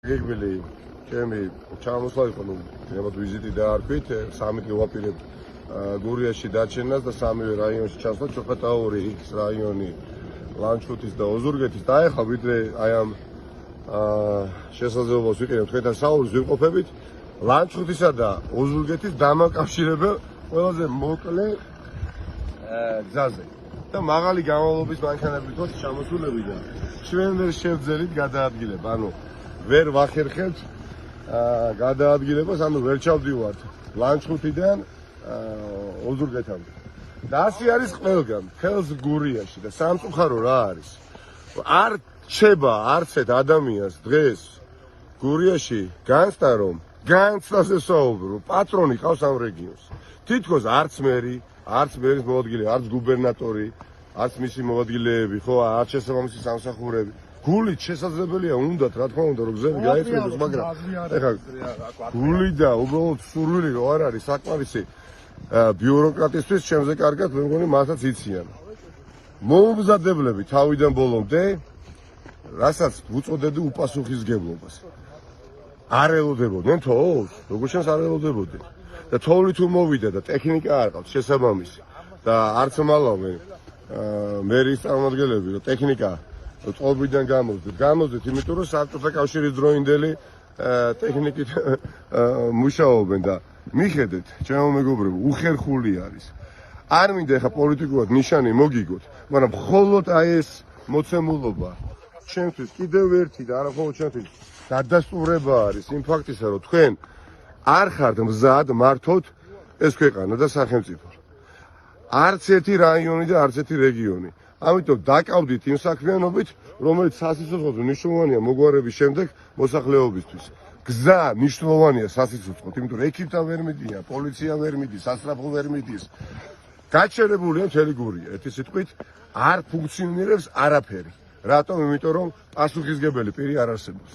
გეგმილი ჩემი ჩამოსვლა იყო, ნუ ნებად ვიზიტი დაარქვით, 3 დღე ვაპირებ გურიაში დაჩენას და 3-ვე რაიონში ჩასვლა, ჩოხატაური, X რაიონი, ლანჩხუთის და ოზურგეთის და ეხლა ვიდრე აი ამ შესაძლებლობას ვიყენებ თქვენთან საუბრის ვიმყოფებით ლანჩხუთისა და ოზურგეთის დამაკავშირებელ ყველაზე მოკლე გზაზე და მაღალი გამავლობის მანქანებით ვართ ჩამოსულები და ჩვენ ვერ შევძელით გადაადგილება, ანუ ვერ ვახერხებთ გადაადგილებას, ანუ ვერ ჩავდივართ ლანჩხუთიდან ოზურგეთამდე. და ასე არის ყველგან, ხელს გურიაში და სამწუხარო რა არის? არ რჩება არც ერთ ადამიანს დღეს გურიაში განცდა რომ განცდაზე საუბრო, პატრონი ყავს ამ რეგიონს. თითქოს არც მერი, არც მერის მოადგილე, არც გუბერნატორი, არც მისი მოადგილეები, ხო, არც შესაბამისი სამსახურები. გულით შესაძლებელია უნდათ, რა თქმა უნდა, რომ გზები გაეწმენდოს, მაგრამ ეხლა გული და უბრალოდ სურვილი რო არ არის საკმარისი ბიუროკრატისთვის ჩემზე კარგად მე მგონი მართლაც იციან. მოუმზადებლები თავიდან ბოლომდე, რასაც უწოდები უპასუხისგებლობას. არ ელოდებოდნენ თოვლს, როგორ შენს არ ელოდებოდნენ. და თოვლი თუ მოვიდა და ტექნიკა არ ყავს შესაბამისი და არც მალავენ მერის წარმომადგენლები, რომ ტექნიკა წყობიდან გამოძეთ, იმიტომ რომ საბჭოთა კავშირის დროინდელი ტექნიკით მუშაობენ და მიხედეთ, ჩემო მეგობრებო, უხერხული არის. არ მინდა ეხა პოლიტიკურად ნიშანი მოგიგოთ, მაგრამ მხოლოდ აი ეს მოცემულობა ჩემთვის კიდევ ერთი და არა მხოლოდ ჩემთვის დადასტურება არის იმ ფაქტისა, რომ თქვენ არ ხართ მზად მართოთ ეს ქვეყანა და სახელმწიფო. არც ერთი რაიონი და არც ერთი რეგიონი. ამიტომ დაკავდით იმ საქმიანობით, რომელიც სასიცოცხლოდ მნიშვნელოვანია მოგვარების შემდეგ მოსახლეობისთვის. გზა მნიშვნელოვანია სასიცოცხლოდ, იმიტომ რომ ექიმთან ვერ მიდიან, პოლიცია ვერ მიდის, სასწრაფო ვერ მიდის. გაჩერებულია მთელი გურია, ერთი სიტყვით არ ფუნქციონირებს არაფერი. რატომ? იმიტომ რომ პასუხისგებელი პირი არ არსებობს.